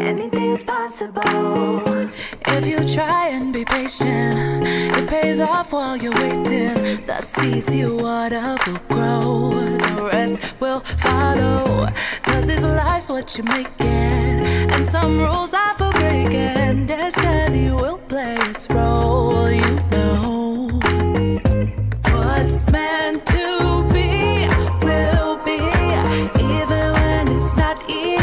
Anything's possible if you try and be patient. It pays off while you're waiting. The seeds you water will grow. The rest will follow. Cause this life's what you make it. And some rules are for breaking. Destiny will play its role. You know what's meant to be will be, even when it's not easy.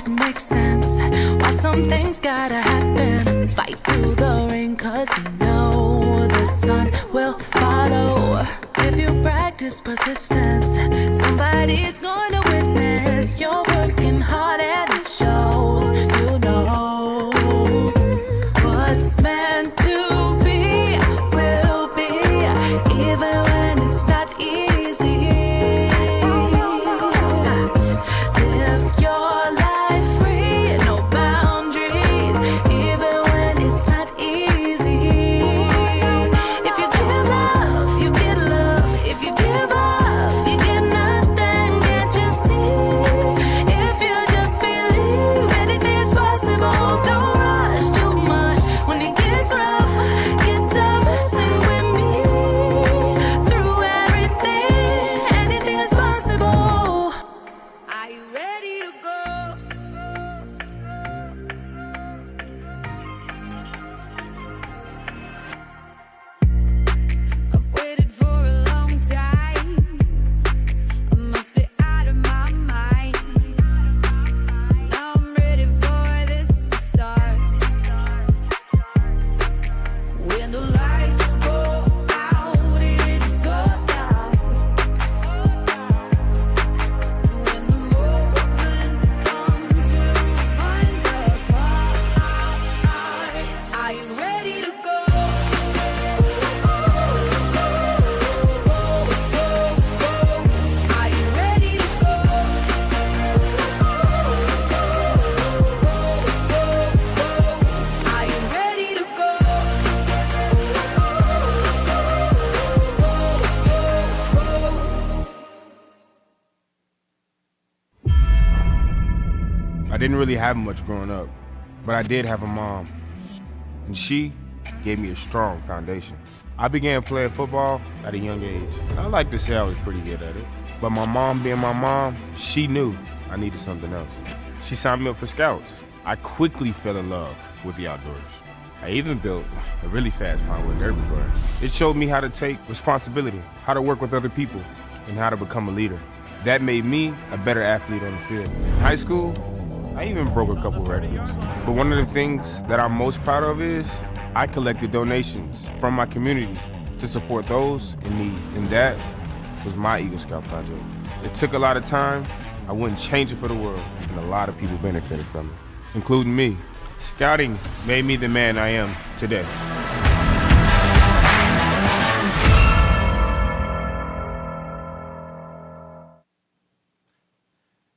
Make sense. Why some things gotta happen. Fight through the rain, cause you know the sun will follow. If you practice persistence, somebody's gonna witness. You're working hard and it shows. You know what's meant to be will be, even when it's not easy. Live your life. I didn't really have much growing up, but I did have a mom, and she gave me a strong foundation. I began playing football at a young age, and I like to say I was pretty good at it, but my mom being my mom, she knew I needed something else. She signed me up for Scouts. I quickly fell in love with the outdoors. I even built a really fast Banquet Derby car. It showed me how to take responsibility, how to work with other people, and how to become a leader. That made me a better athlete on the field. In high school, I even broke a couple records. But one of the things that I'm most proud of is I collected donations from my community to support those in need, and that was my BeAScout project. It took a lot of time. I wouldn't change it for the world, and a lot of people benefited from it, including me. Scouting made me the man I am today.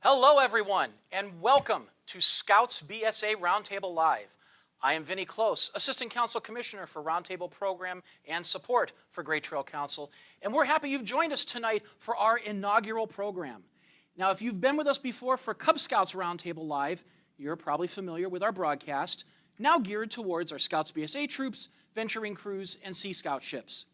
Hello, everyone, and welcome to Scouts BSA Roundtable Live. I am Vinnie Close, Assistant Council Commissioner for Roundtable Program and Support for Great Trail Council, and we're happy you've joined us tonight for our inaugural program. Now, if you've been with us before for Cub Scouts Roundtable Live, you're probably familiar with our broadcast, now geared towards our Scouts BSA troops, venturing crews, and Sea Scout ships.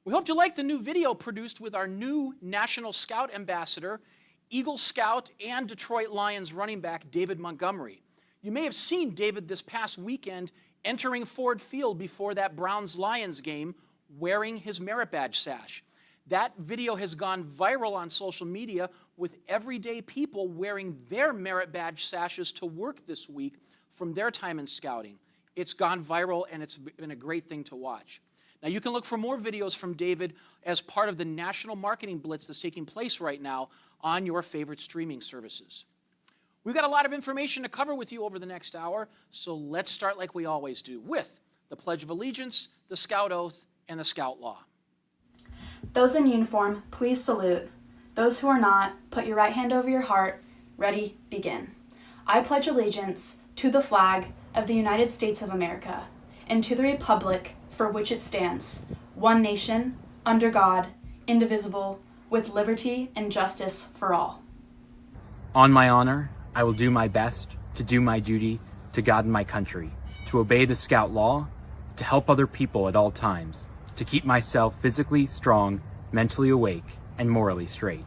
We hope you like the new video produced with our new National Scout Ambassador, Eagle Scout and Detroit Lions running back David Montgomery. You may have seen David this past weekend entering Ford Field before that Browns-Lions game wearing his merit badge sash. That video has gone viral on social media with everyday people wearing their merit badge sashes to work this week from their time in scouting. It's gone viral and it's been a great thing to watch. Now you can look for more videos from David as part of the national marketing blitz that's taking place right now on your favorite streaming services. We've got a lot of information to cover with you over the next hour, so let's start like we always do with the Pledge of Allegiance, the Scout Oath, and the Scout Law. Those in uniform, please salute. Those who are not, put your right hand over your heart. Ready, begin. I pledge allegiance to the flag of the United States of America and to the republic for which it stands, one nation, under God, indivisible, with liberty and justice for all. On my honor, I will do my best to do my duty to God and my country, to obey the Scout Law, to help other people at all times, to keep myself physically strong, mentally awake, and morally straight.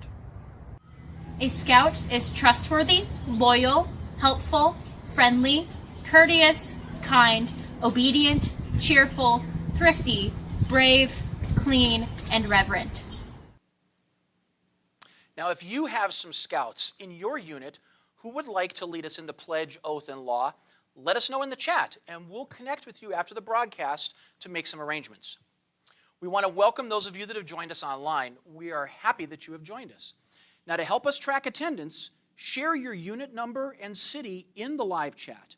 A Scout is trustworthy, loyal, helpful, friendly, courteous, kind, obedient, cheerful, thrifty, brave, clean, and reverent. Now, if you have some Scouts in your unit who would like to lead us in the Pledge, Oath, and Law, let us know in the chat, and we'll connect with you after the broadcast to make some arrangements. We want to welcome those of you that have joined us online. We are happy that you have joined us. Now, to help us track attendance, share your unit number and city in the live chat.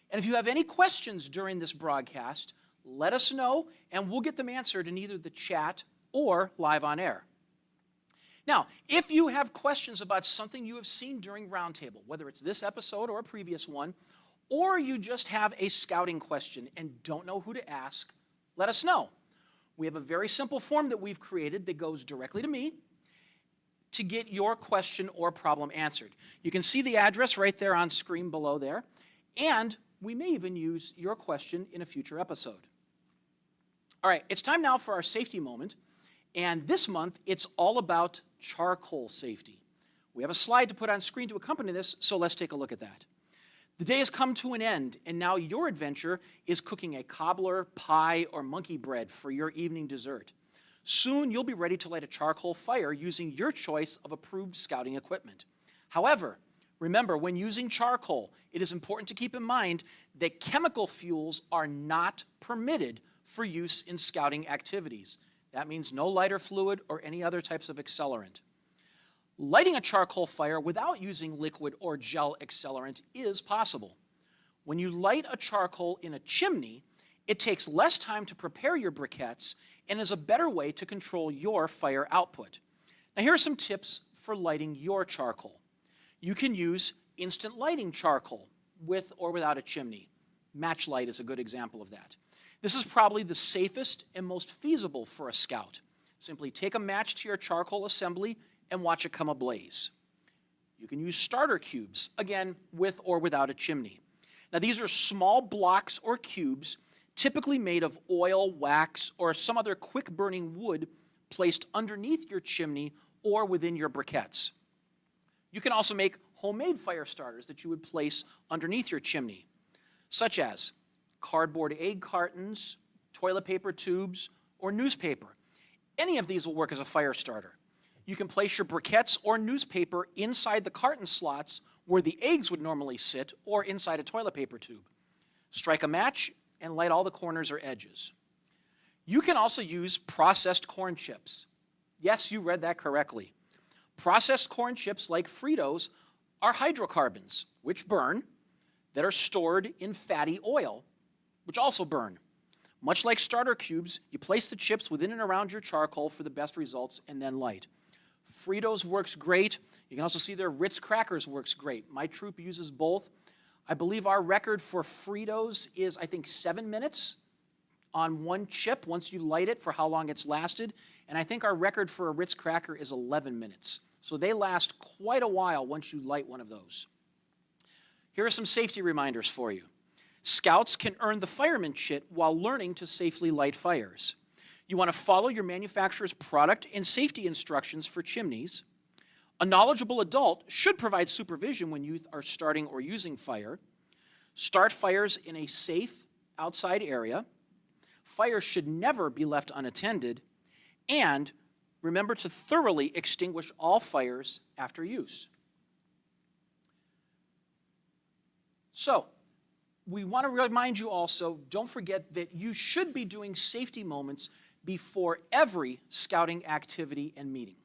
And if you have any questions during this broadcast, let us know, and we'll get them answered in either the chat or live on air. Now, if you have questions about something you have seen during Roundtable, whether it's this episode or a previous one, or you just have a scouting question and don't know who to ask, let us know. We have a very simple form that we've created that goes directly to me to get your question or problem answered. You can see the address right there on screen below there, and we may even use your question in a future episode. All right, it's time now for our safety moment, and this month it's all about charcoal safety. We have a slide to put on screen to accompany this, so let's take a look at that. The day has come to an end, and now your adventure is cooking a cobbler, pie, or monkey bread for your evening dessert. Soon you'll be ready to light a charcoal fire using your choice of approved scouting equipment. However, remember, when using charcoal, it is important to keep in mind that chemical fuels are not permitted for use in scouting activities. That means no lighter fluid or any other types of accelerant. Lighting a charcoal fire without using liquid or gel accelerant is possible. When you light a charcoal in a chimney, it takes less time to prepare your briquettes and is a better way to control your fire output. Now here are some tips for lighting your charcoal. You can use instant lighting charcoal with or without a chimney. Matchlight is a good example of that. This is probably the safest and most feasible for a scout. Simply take a match to your charcoal assembly and watch it come ablaze. You can use starter cubes, again, with or without a chimney. Now these are small blocks or cubes typically made of oil, wax, or some other quick-burning wood placed underneath your chimney or within your briquettes. You can also make homemade fire starters that you would place underneath your chimney, such as cardboard egg cartons, toilet paper tubes, or newspaper. Any of these will work as a fire starter. You can place your briquettes or newspaper inside the carton slots where the eggs would normally sit, or inside a toilet paper tube. Strike a match and light all the corners or edges. You can also use processed corn chips. Yes, you read that correctly. Processed corn chips like Fritos are hydrocarbons, which burn, that are stored in fatty oil, which also burn. Much like starter cubes, you place the chips within and around your charcoal for the best results and then light. Fritos works great. You can also see their Ritz crackers works great. My troop uses both. I believe our record for Fritos is, I think, 7 minutes on one chip once you light it for how long it's lasted. And I think our record for a Ritz cracker is 11 minutes. So they last quite a while once you light one of those. Here are some safety reminders for you. Scouts can earn the fireman chit while learning to safely light fires. You want to follow your manufacturer's product and safety instructions for chimneys. A knowledgeable adult should provide supervision when youth are starting or using fire. Start fires in a safe outside area. Fires should never be left unattended. And remember to thoroughly extinguish all fires after use. So, we want to remind you also, don't forget that you should be doing safety moments before every scouting activity and meeting.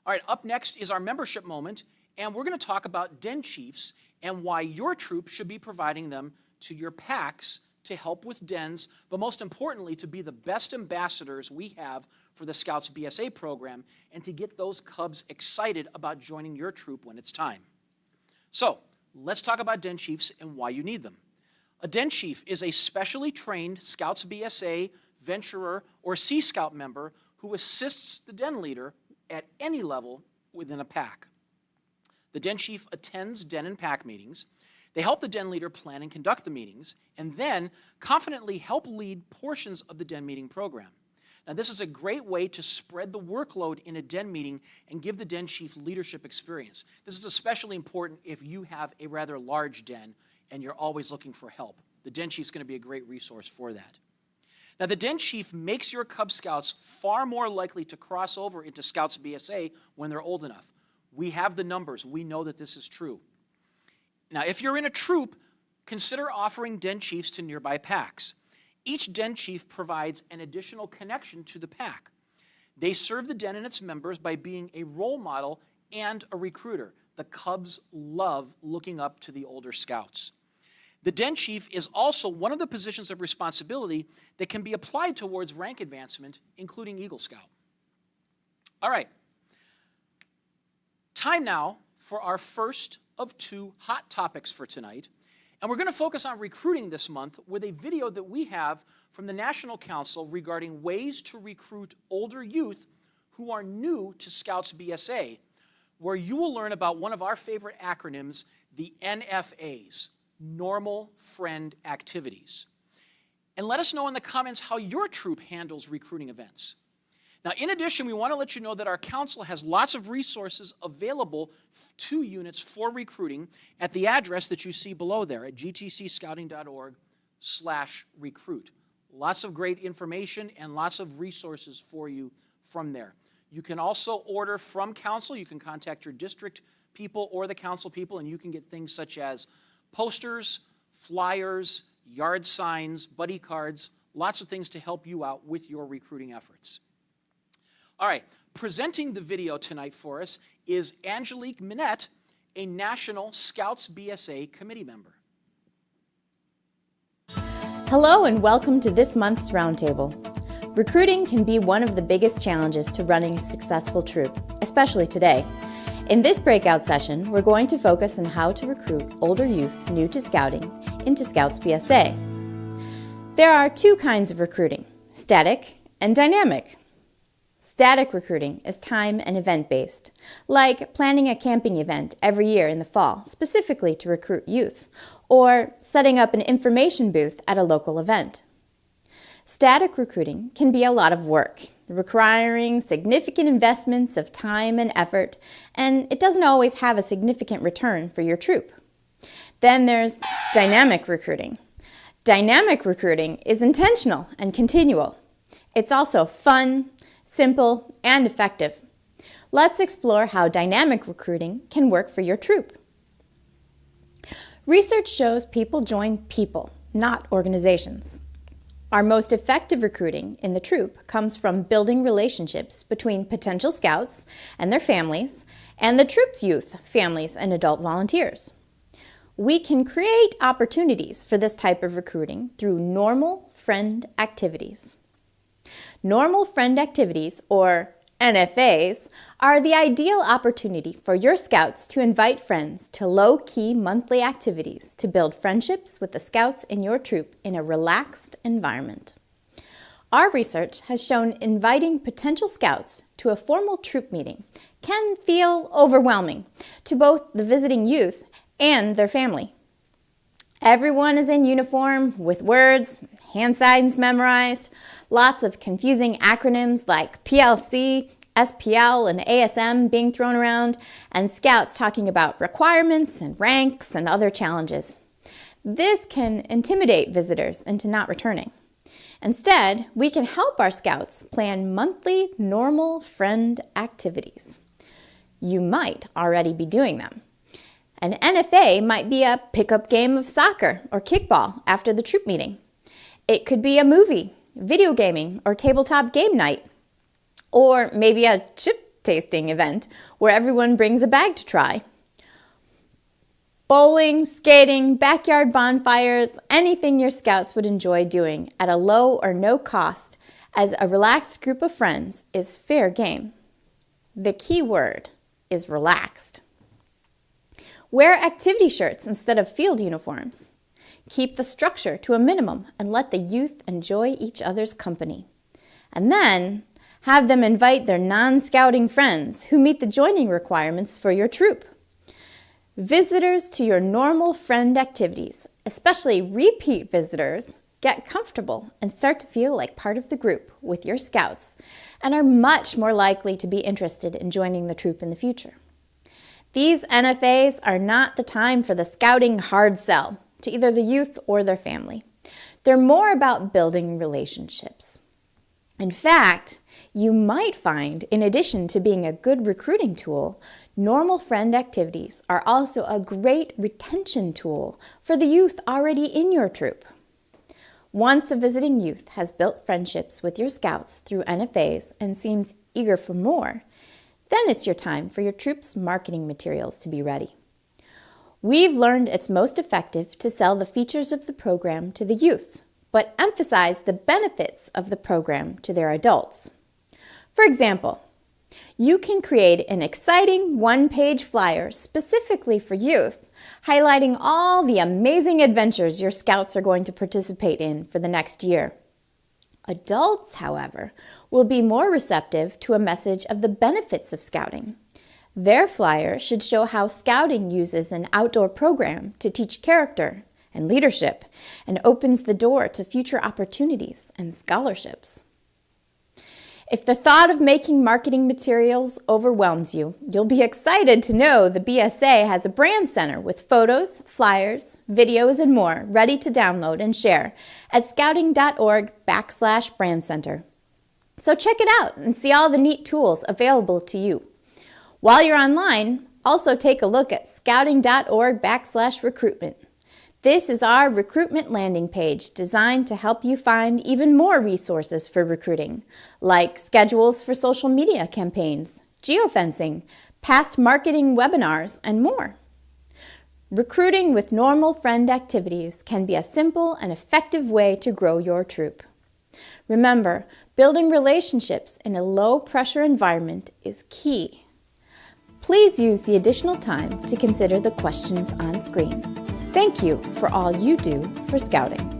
All right, up next is our membership moment, and we're going to talk about den chiefs and why your troop should be providing them to your packs to help with dens, but most importantly, to be the best ambassadors we have for the Scouts BSA program and to get those cubs excited about joining your troop when it's time. So, let's talk about den chiefs and why you need them. A den chief is a specially trained Scouts BSA, Venturer, or Sea Scout member who assists the den leader at any level within a pack. The den chief attends den and pack meetings. They help the den leader plan and conduct the meetings, and then confidently help lead portions of the den meeting program. Now, this is a great way to spread the workload in a den meeting and give the den chief leadership experience. This is especially important if you have a rather large den and you're always looking for help. The den chief's going to be a great resource for that. Now, the den chief makes your Cub Scouts far more likely to cross over into Scouts BSA when they're old enough. We have the numbers. We know that this is true. Now, if you're in a troop, consider offering den chiefs to nearby packs. Each den chief provides an additional connection to the pack. They serve the den and its members by being a role model and a recruiter. The Cubs love looking up to the older Scouts. The den chief is also one of the positions of responsibility that can be applied towards rank advancement, including Eagle Scout. All right. Time now for our first of 2 hot topics for tonight. And we're going to focus on recruiting this month with a video that we have from the National Council regarding ways to recruit older youth who are new to Scouts BSA, where you will learn about one of our favorite acronyms, the NFAs, Normal Friend Activities. And let us know in the comments how your troop handles recruiting events. Now, in addition, we want to let you know that our council has lots of resources available to units for recruiting at the address that you see below there at gtcscouting.org/recruit. Lots of great information and lots of resources for you from there. You can also order from council. You can contact your district people or the council people, and you can get things such as posters, flyers, yard signs, buddy cards, lots of things to help you out with your recruiting efforts. All right, presenting the video tonight for us is Angelique Minette, a National Scouts BSA committee member. Hello and welcome to this month's Roundtable. Recruiting can be one of the biggest challenges to running a successful troop, especially today. In this breakout session, we're going to focus on how to recruit older youth new to scouting into Scouts BSA. There are 2 kinds of recruiting, static and dynamic. Static recruiting is time and event-based, like planning a camping event every year in the fall, specifically to recruit youth, or setting up an information booth at a local event. Static recruiting can be a lot of work, requiring significant investments of time and effort, and it doesn't always have a significant return for your troop. Then there's dynamic recruiting. Dynamic recruiting is intentional and continual. It's also fun, simple, and effective. Let's explore how dynamic recruiting can work for your troop. Research shows people join people, not organizations. Our most effective recruiting in the troop comes from building relationships between potential scouts and their families and the troop's youth, families, and adult volunteers. We can create opportunities for this type of recruiting through normal friend activities. Normal friend activities, or NFAs, are the ideal opportunity for your scouts to invite friends to low-key monthly activities to build friendships with the scouts in your troop in a relaxed environment. Our research has shown inviting potential scouts to a formal troop meeting can feel overwhelming to both the visiting youth and their family. Everyone is in uniform with words, hand signs memorized, lots of confusing acronyms like PLC, SPL, and ASM being thrown around, and scouts talking about requirements and ranks and other challenges. This can intimidate visitors into not returning. Instead, we can help our scouts plan monthly normal friend activities. You might already be doing them. An NFA might be a pickup game of soccer or kickball after the troop meeting. It could be a movie, video gaming, or tabletop game night. Or maybe a chip tasting event where everyone brings a bag to try. Bowling, skating, backyard bonfires, anything your scouts would enjoy doing at a low or no cost as a relaxed group of friends is fair game. The key word is relaxed. Wear activity shirts instead of field uniforms. Keep the structure to a minimum and let the youth enjoy each other's company. And then have them invite their non-scouting friends who meet the joining requirements for your troop. Visitors to your normal friend activities, especially repeat visitors, get comfortable and start to feel like part of the group with your scouts and are much more likely to be interested in joining the troop in the future. These NFAs are not the time for the scouting hard sell to either the youth or their family. They're more about building relationships. In fact, you might find, in addition to being a good recruiting tool, normal friend activities are also a great retention tool for the youth already in your troop. Once a visiting youth has built friendships with your scouts through NFAs and seems eager for more, then it's your time for your troop's marketing materials to be ready. We've learned it's most effective to sell the features of the program to the youth, but emphasize the benefits of the program to their adults. For example, you can create an exciting one-page flyer specifically for youth, highlighting all the amazing adventures your scouts are going to participate in for the next year. Adults, however, will be more receptive to a message of the benefits of scouting. Their flyer should show how scouting uses an outdoor program to teach character and leadership and opens the door to future opportunities and scholarships. If the thought of making marketing materials overwhelms you, you'll be excited to know the BSA has a brand center with photos, flyers, videos, and more ready to download and share at scouting.org/brand center. So check it out and see all the neat tools available to you. While you're online, also take a look at scouting.org/recruitment. This is our recruitment landing page designed to help you find even more resources for recruiting, like schedules for social media campaigns, geofencing, past marketing webinars, and more. Recruiting with normal friend activities can be a simple and effective way to grow your troop. Remember, building relationships in a low-pressure environment is key. Please use the additional time to consider the questions on screen. Thank you for all you do for scouting.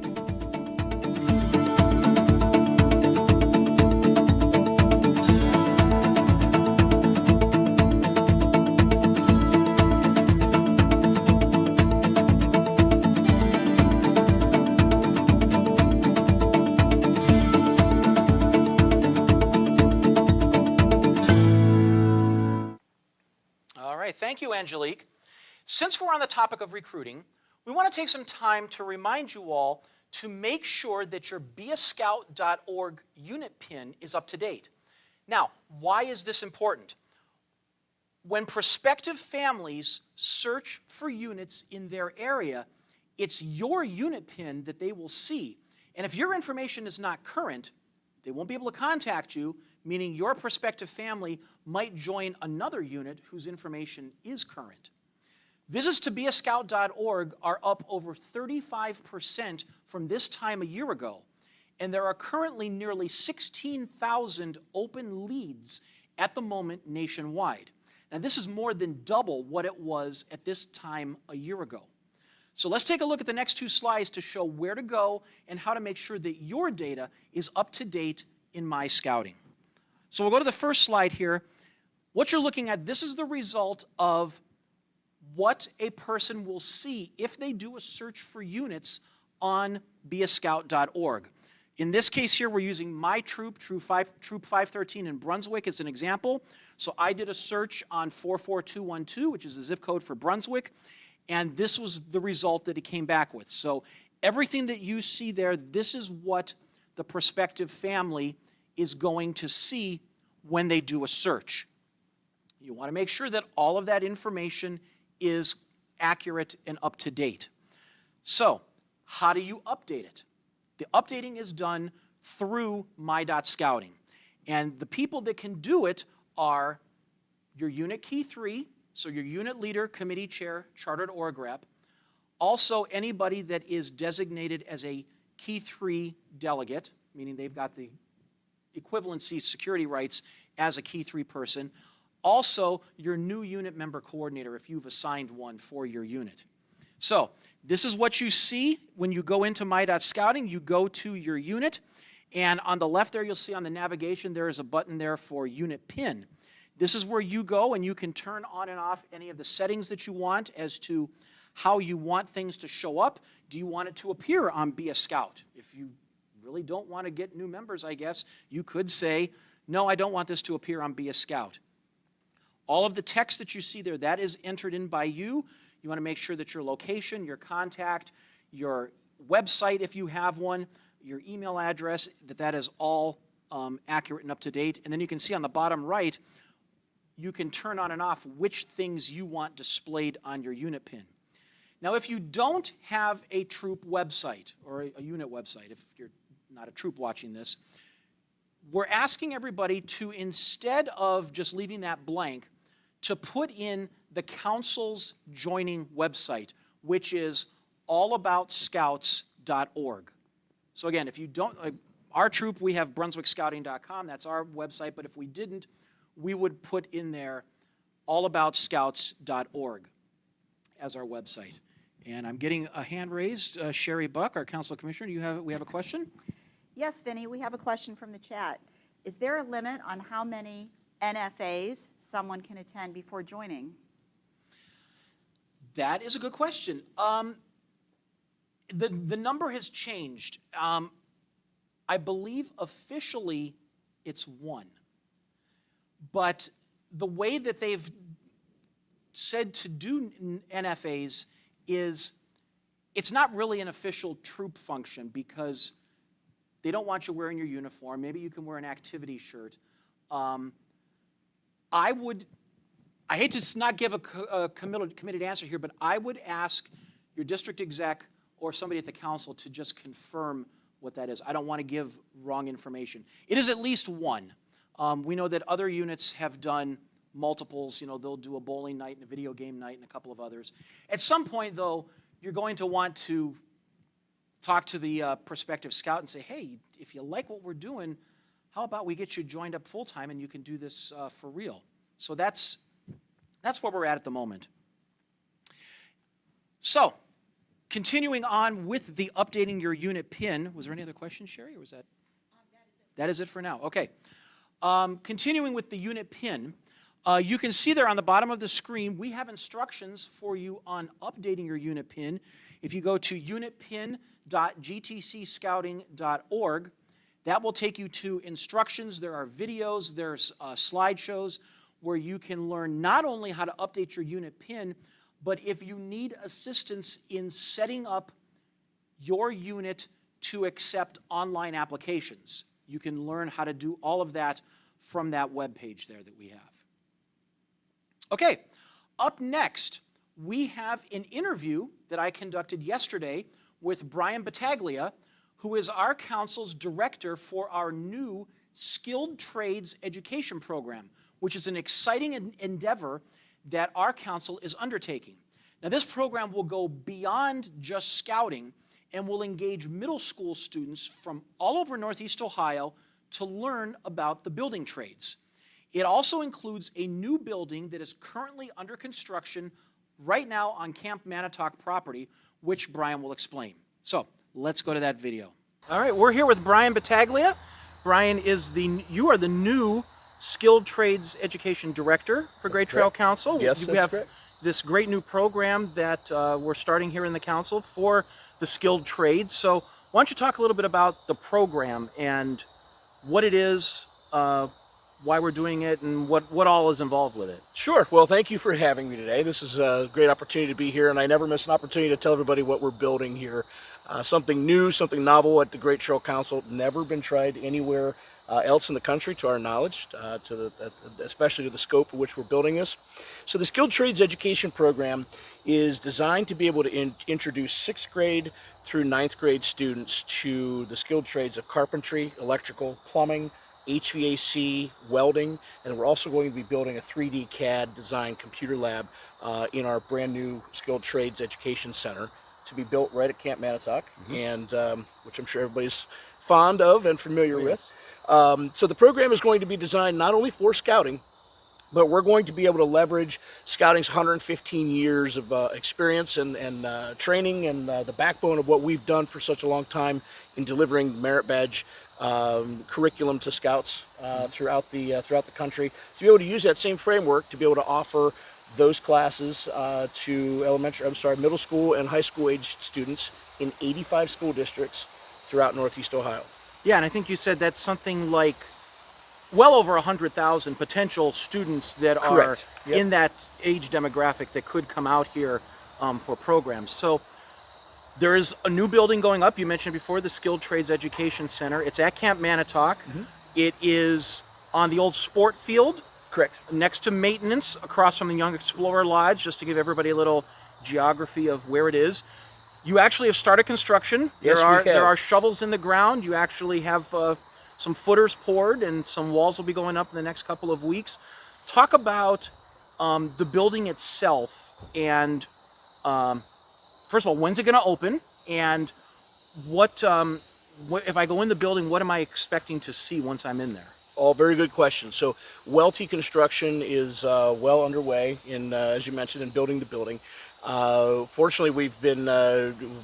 All right, thank you, Angelique. Since we're on the topic of recruiting, we want to take some time to remind you all to make sure that your BeAScout.org unit pin is up to date. Now, why is this important? When prospective families search for units in their area, it's your unit pin that they will see. And if your information is not current, they won't be able to contact you, meaning your prospective family might join another unit whose information is current. Visits to BeAScout.org are up over 35% from this time a year ago, and there are currently nearly 16,000 open leads at the moment nationwide. Now, this is more than double what it was at this time a year ago. So let's take a look at the next two slides to show where to go and how to make sure that your data is up to date in My Scouting. So we'll go to the first slide here. What you're looking at, this is the result of what a person will see if they do a search for units on BeAScout.org. In this case here, we're using my troop, Troop 513 in Brunswick as an example. So I did a search on 44212, which is the zip code for Brunswick, and this was the result that it came back with. So everything that you see there, this is what the prospective family is going to see when they do a search. You want to make sure that all of that information is accurate and up to date. So how do you update it? The updating is done through My.Scouting. And the people that can do it are your unit key 3, so your unit leader, committee chair, chartered org rep. Also, anybody that is designated as a key 3 delegate, meaning they've got the equivalency security rights as a key 3 person. Also, your new unit member coordinator, if you've assigned one for your unit. So this is what you see when you go into My.Scouting. You go to your unit, and on the left there you'll see on the navigation there is a button there for unit pin. This is where you go and you can turn on and off any of the settings that you want as to how you want things to show up. Do you want it to appear on BeAScout? If you really don't want to get new members, I guess, you could say, no, I don't want this to appear on BeAScout. All of the text that you see there, that is entered in by you. You want to make sure that your location, your contact, your website, if you have one, your email address, that is all accurate and up to date. And then you can see on the bottom right, you can turn on and off which things you want displayed on your unit pin. Now, if you don't have a troop website or a unit website, if you're not a troop watching this, we're asking everybody to, instead of just leaving that blank, to put in the council's joining website, which is allaboutscouts.org. So again, if you don't, our troop, we have brunswickscouting.com, that's our website, but if we didn't, we would put in there allaboutscouts.org as our website. And I'm getting a hand raised. Sherry Buck, our council commissioner, we have a question? Yes, Vinnie, we have a question from the chat. Is there a limit on how many NFAs someone can attend before joining? That is a good question. The number has changed. I believe officially it's 1. But the way that they've said to do NFAs is it's not really an official troop function because they don't want you wearing your uniform. Maybe you can wear an activity shirt. I hate to not give a committed answer here, but I would ask your district exec or somebody at the council to just confirm what that is. I don't want to give wrong information. It is at least 1. We know that other units have done multiples. You know, they'll do a bowling night and a video game night and a couple of others. At some point, though, you're going to want to talk to the prospective scout and say, hey, if you like what we're doing, how about we get you joined up full-time and you can do this for real? So that's where we're at the moment. So, continuing on with the updating your unit pin, was there any other questions, Sherry, or was that? That is it for now. Okay. Continuing with the unit pin, you can see there on the bottom of the screen, we have instructions for you on updating your unit pin. If you go to unitpin.gtcscouting.org, that will take you to instructions. There are videos, there's slideshows where you can learn not only how to update your unit pin, but if you need assistance in setting up your unit to accept online applications. You can learn how to do all of that from that web page there that we have. Okay, up next, we have an interview that I conducted yesterday with Brian Battaglia, who is our council's director for our new Skilled Trades Education Program, which is an exciting endeavor that our council is undertaking. Now, this program will go beyond just scouting and will engage middle school students from all over Northeast Ohio to learn about the building trades. It also includes a new building that is currently under construction right now on Camp Manatoc property, which Brian will explain. So let's go to that video. All right, we're here with Brian Battaglia. Brian, you are the new Skilled Trades Education Director for Great Trail Council. Yes, we that's have correct. This great new program that we're starting here in the council for the skilled trades. So why don't you talk a little bit about the program and what it is, why we're doing it, and what all is involved with it. Sure. Well, thank you for having me today. This is a great opportunity to be here, and I never miss an opportunity to tell everybody what we're building here. Something new, something novel at the Great Trail Council, never been tried anywhere else in the country, to our knowledge, especially to the scope of which we're building this. So the Skilled Trades Education Program is designed to be able to introduce 6th grade through 9th grade students to the skilled trades of carpentry, electrical, plumbing, HVAC, welding, and we're also going to be building a 3D CAD design computer lab in our brand new Skilled Trades Education Center to be built right at Camp Manatoc, and which I'm sure everybody's fond of and familiar with. So the program is going to be designed not only for scouting, but we're going to be able to leverage scouting's 115 years of experience and training and the backbone of what we've done for such a long time in delivering merit badge curriculum to scouts throughout the country, to be able to use that same framework to be able to offer those classes to middle school and high school aged students in 85 school districts throughout Northeast Ohio. Yeah, and I think you said that's something like well over 100,000 potential students that are in that age demographic that could come out here for programs. So there is a new building going up. You mentioned before, the Skilled Trades Education Center. It's at Camp Manatoc. It is on the old sport field. Correct. Next to maintenance, across from the Young Explorer Lodge, just to give everybody a little geography of where it is. You actually have started construction. Yes, There are shovels in the ground. You actually have some footers poured, and some walls will be going up in the next couple of weeks. Talk about the building itself, and first of all, when's it going to open, and what if I go in the building, what am I expecting to see once I'm in there? All very good questions. So NYLT construction is well underway in, as you mentioned, in building the building. Fortunately, we've been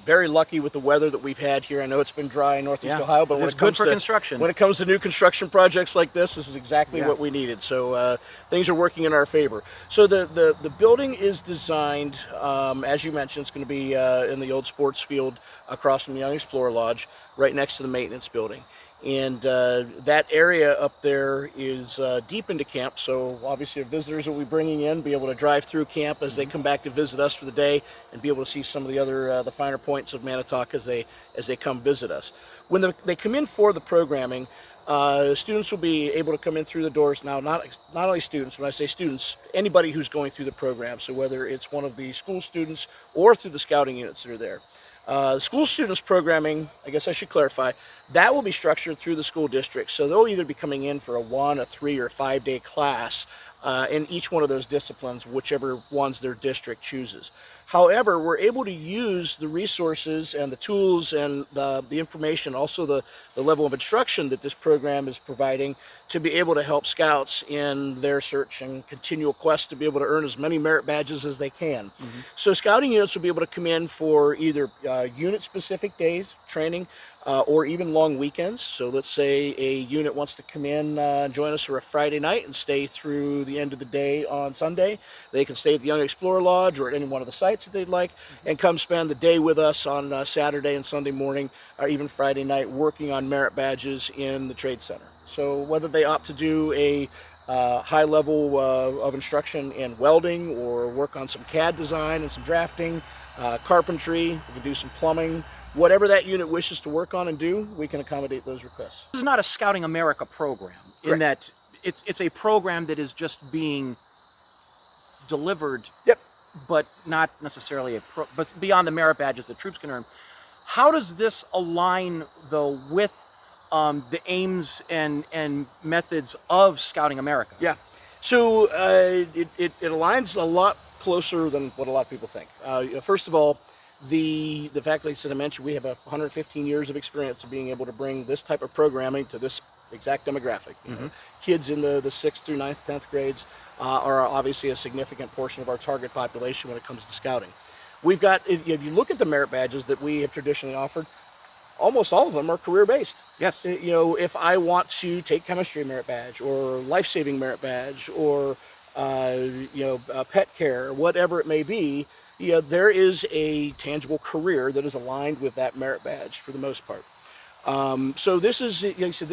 very lucky with the weather that we've had here. I know it's been dry in Northeast Ohio, but it's good for construction. When it comes to new construction projects like this is exactly what we needed. So things are working in our favor. So the building is designed, as you mentioned, it's going to be in the old sports field across from the Young Explorer Lodge, right next to the maintenance building. And that area up there is deep into camp, so obviously our visitors will be bringing in, be able to drive through camp as they come back to visit us for the day, and be able to see some of the other the finer points of Manatoc as they come visit us. When they come in for the programming, students will be able to come in through the doors. Now, not only students, when I say students, anybody who's going through the program, so whether it's one of the school students or through the scouting units that are there. School students programming, I guess I should clarify, that will be structured through the school district. So they'll either be coming in for a 1, a 3, or 5 day class in each one of those disciplines, whichever ones their district chooses. However, we're able to use the resources and the tools and the information, also the level of instruction that this program is providing to be able to help scouts in their search and continual quest to be able to earn as many merit badges as they can. So scouting units will be able to come in for either unit-specific days, training, or even long weekends. So let's say a unit wants to come in and join us for a Friday night and stay through the end of the day on Sunday. They can stay at the Young Explorer Lodge or at any one of the sites that they'd like and come spend the day with us on Saturday and Sunday morning or even Friday night working on merit badges in the Trade Center. So whether they opt to do a high level of instruction in welding or work on some CAD design and some drafting, carpentry, we can do some plumbing, whatever that unit wishes to work on and do, we can accommodate those requests. This is not a Scouting America program in that it's a program that is just being delivered, but not necessarily but beyond the merit badges that troops can earn. How does this align, though, with the aims and methods of Scouting America? Yeah, so it aligns a lot closer than what a lot of people think. First of all, the fact, like I mentioned, we have 115 years of experience of being able to bring this type of programming to this exact demographic. You know, kids in the 6th through 9th, 10th grades are obviously a significant portion of our target population when it comes to scouting. We've got, if you look at the merit badges that we have traditionally offered, almost all of them are career-based. Yes. You know, if I want to take chemistry merit badge or life-saving merit badge or pet care, whatever it may be, there is a tangible career that is aligned with that merit badge for the most part. So this is, like I said,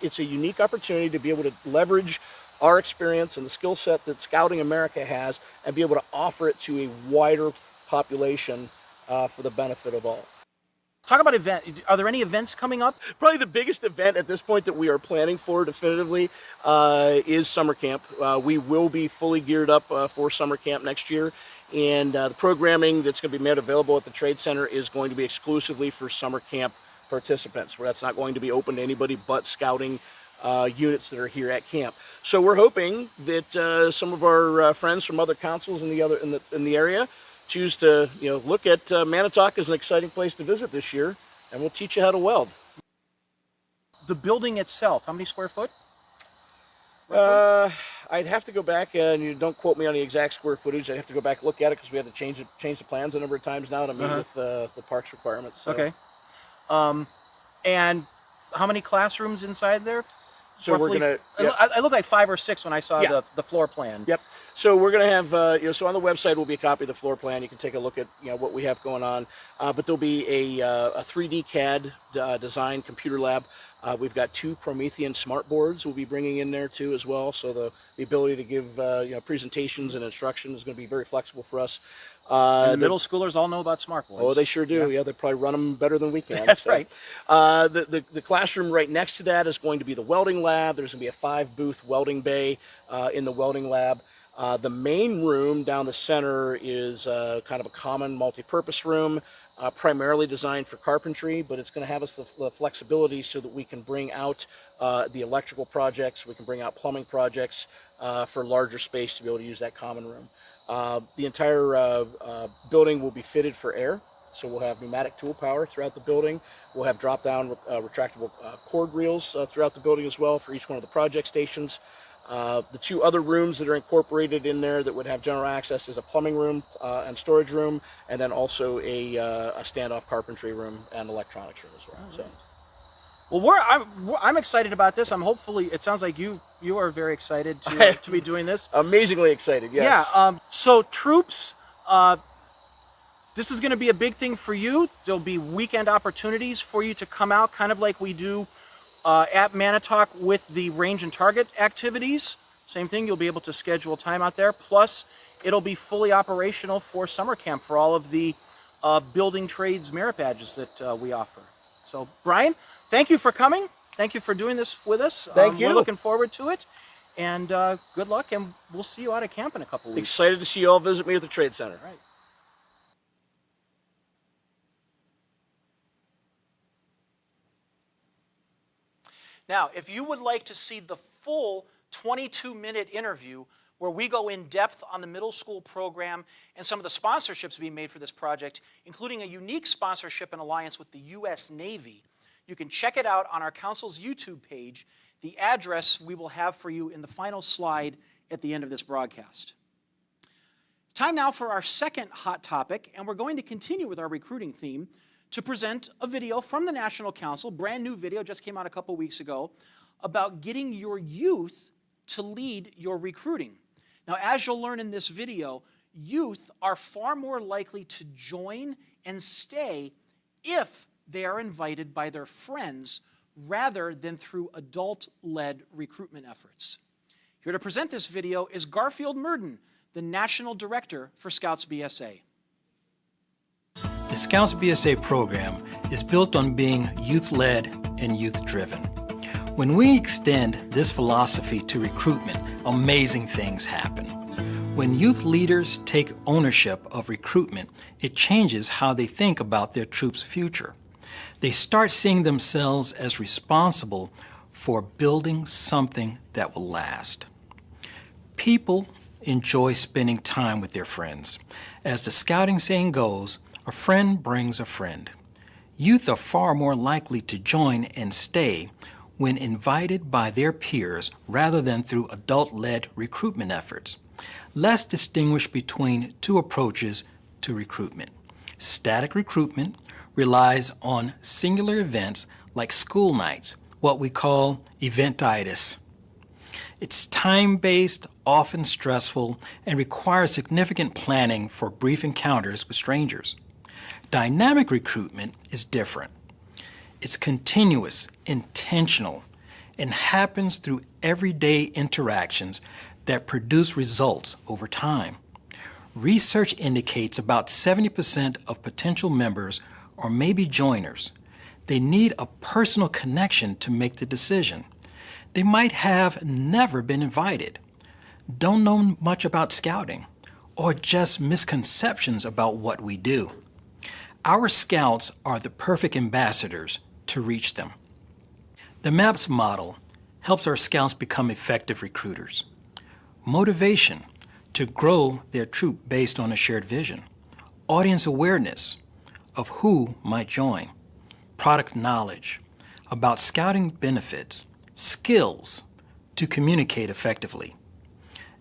it's a unique opportunity to be able to leverage our experience and the skill set that Scouting America has and be able to offer it to a wider population for the benefit of all. Talk about event. Are there any events coming up? Probably the biggest event at this point that we are planning for definitively is summer camp. We will be fully geared up for summer camp next year, and the programming that's going to be made available at the Trade Center is going to be exclusively for summer camp participants, where that's not going to be open to anybody but scouting units that are here at camp. So we're hoping that some of our friends from other councils in the area choose to look at Manatoc as an exciting place to visit this year, and we'll teach you how to weld. The building itself, how many square foot? I'd have to go back, and you don't quote me on the exact square footage. I'd have to go back and look at it because we had to change the plans a number of times now to meet with the parks requirements. So. Okay. And how many classrooms inside there? So roughly? we're gonna. I looked like 5 or 6 when I saw the floor plan. Yep. So we're going to have, so on the website will be a copy of the floor plan. You can take a look at, what we have going on. But there'll be a 3D CAD design computer lab. We've got 2 Promethean smart boards we'll be bringing in there too as well. So the ability to give, presentations and instruction is going to be very flexible for us. And the middle schoolers all know about smart boards. Oh, they sure do. Yeah, they probably run them better than we can. That's right. The classroom right next to that is going to be the welding lab. There's going to be a 5-booth welding bay in the welding lab. The main room down the center is kind of a common multi-purpose room, primarily designed for carpentry, but it's going to have us the flexibility so that we can bring out the electrical projects, we can bring out plumbing projects for larger space to be able to use that common room. The entire building will be fitted for air, so we'll have pneumatic tool power throughout the building. We'll have drop-down retractable cord reels throughout the building as well for each one of the project stations. The 2 other rooms that are incorporated in there that would have general access is a plumbing room and storage room, and then also a standoff carpentry room and electronics room as well. So. Well, I'm excited about this. Hopefully, it sounds like you are very excited to be doing this. Amazingly excited, yes. Yeah. So troops, this is going to be a big thing for you. There'll be weekend opportunities for you to come out, kind of like we do at Manatoc with the range and target activities. Same thing, you'll be able to schedule time out there. Plus, it'll be fully operational for summer camp for all of the building trades merit badges that we offer. So, Brian, thank you for coming. Thank you for doing this with us. Thank you. We're looking forward to it. And good luck, and we'll see you out at camp in a couple weeks. Excited to see you all visit me at the Trade Center. All right. Now, if you would like to see the full 22-minute interview where we go in depth on the middle school program and some of the sponsorships being made for this project, including a unique sponsorship and alliance with the U.S. Navy, you can check it out on our council's YouTube page. The address we will have for you in the final slide at the end of this broadcast. Time now for our second hot topic, and we're going to continue with our recruiting theme to present a video from the National Council, brand new video, just came out a couple weeks ago, about getting your youth to lead your recruiting. Now, as you'll learn in this video, youth are far more likely to join and stay if they are invited by their friends rather than through adult-led recruitment efforts. Here to present this video is Garfield Murden, the National Director for Scouts BSA. The Scouts BSA program is built on being youth-led and youth-driven. When we extend this philosophy to recruitment, amazing things happen. When youth leaders take ownership of recruitment, it changes how they think about their troops' future. They start seeing themselves as responsible for building something that will last. People enjoy spending time with their friends. As the scouting saying goes, a friend brings a friend. Youth are far more likely to join and stay when invited by their peers rather than through adult-led recruitment efforts. Let's distinguish between two approaches to recruitment. Static recruitment relies on singular events like school nights, what we call eventitis. It's time-based, often stressful, and requires significant planning for brief encounters with strangers. Dynamic recruitment is different. It's continuous, intentional, and happens through everyday interactions that produce results over time. Research indicates about 70% of potential members or maybe joiners. They need a personal connection to make the decision. They might have never been invited, don't know much about scouting, or just misconceptions about what we do. Our scouts are the perfect ambassadors to reach them. The MAPS model helps our scouts become effective recruiters. Motivation to grow their troop based on a shared vision. Audience awareness of who might join. Product knowledge about scouting benefits. Skills to communicate effectively.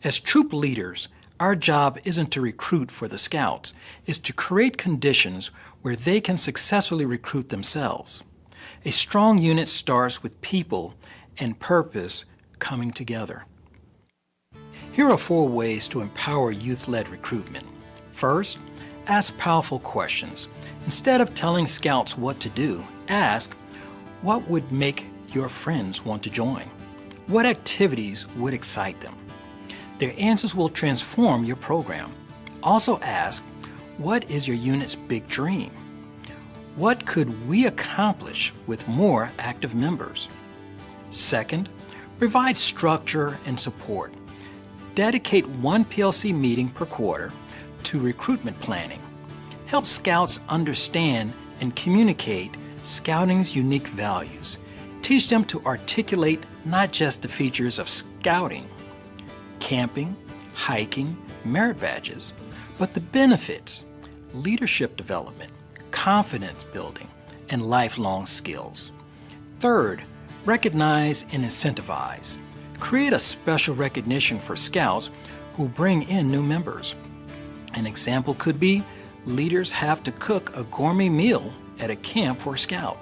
As troop leaders, our job isn't to recruit for the scouts, it's to create conditions where they can successfully recruit themselves. A strong unit starts with people and purpose coming together. Here are 4 ways to empower youth-led recruitment. First, ask powerful questions. Instead of telling scouts what to do, ask, what would make your friends want to join? What activities would excite them? Their answers will transform your program. Also ask, what is your unit's big dream? What could we accomplish with more active members? Second, provide structure and support. Dedicate 1 PLC meeting per quarter to recruitment planning. Help scouts understand and communicate scouting's unique values. Teach them to articulate not just the features of scouting, camping, hiking, merit badges, but the benefits, leadership development, confidence building, and lifelong skills. Third, recognize and incentivize. Create a special recognition for scouts who bring in new members. An example could be leaders have to cook a gourmet meal at a camp for a scout.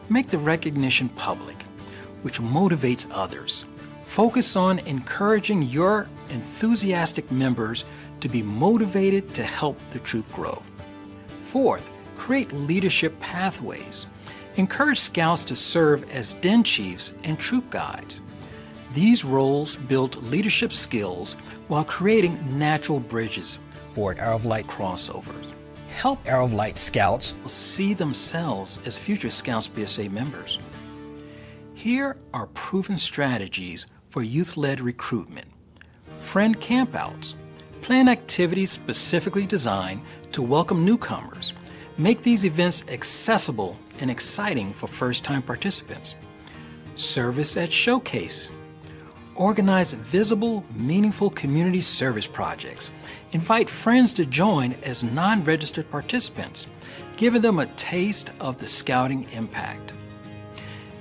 Make the recognition public, which motivates others. Focus on encouraging your enthusiastic members to be motivated to help the troop grow. Fourth, create leadership pathways. Encourage scouts to serve as den chiefs and troop guides. These roles build leadership skills while creating natural bridges for Arrow of Light crossovers. Help Arrow of Light scouts see themselves as future Scouts BSA members. Here are proven strategies for youth-led recruitment. Friend campouts. Plan activities specifically designed to welcome newcomers. Make these events accessible and exciting for first-time participants. Service at Showcase. Organize visible, meaningful community service projects. Invite friends to join as non-registered participants, giving them a taste of the scouting impact.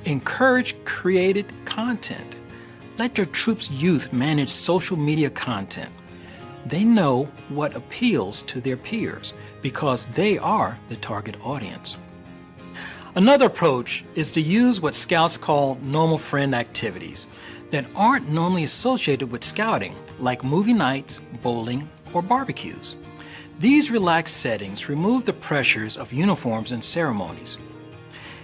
Encourage created content. Let your troop's youth manage social media content. They know what appeals to their peers because they are the target audience. Another approach is to use what scouts call normal friend activities that aren't normally associated with scouting, like movie nights, bowling, or barbecues. These relaxed settings remove the pressures of uniforms and ceremonies.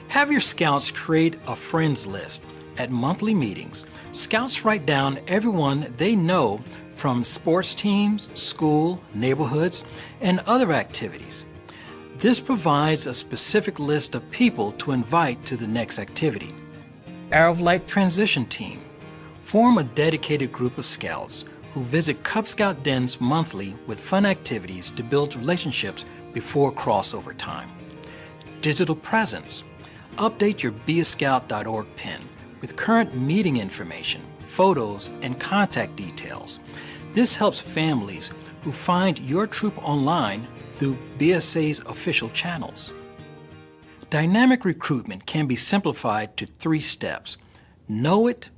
Have your scouts create a friends list. At monthly meetings, scouts write down everyone they know from sports teams, school, neighborhoods, and other activities. This provides a specific list of people to invite to the next activity. Arrow of Light Transition Team. Form a dedicated group of scouts who visit Cub Scout dens monthly with fun activities to build relationships before crossover time. Digital presence. Update your BeAScout.org pin with current meeting information, photos, and contact details. This helps families who find your troop online through BSA's official channels. Dynamic recruitment can be simplified to 3 steps: know it,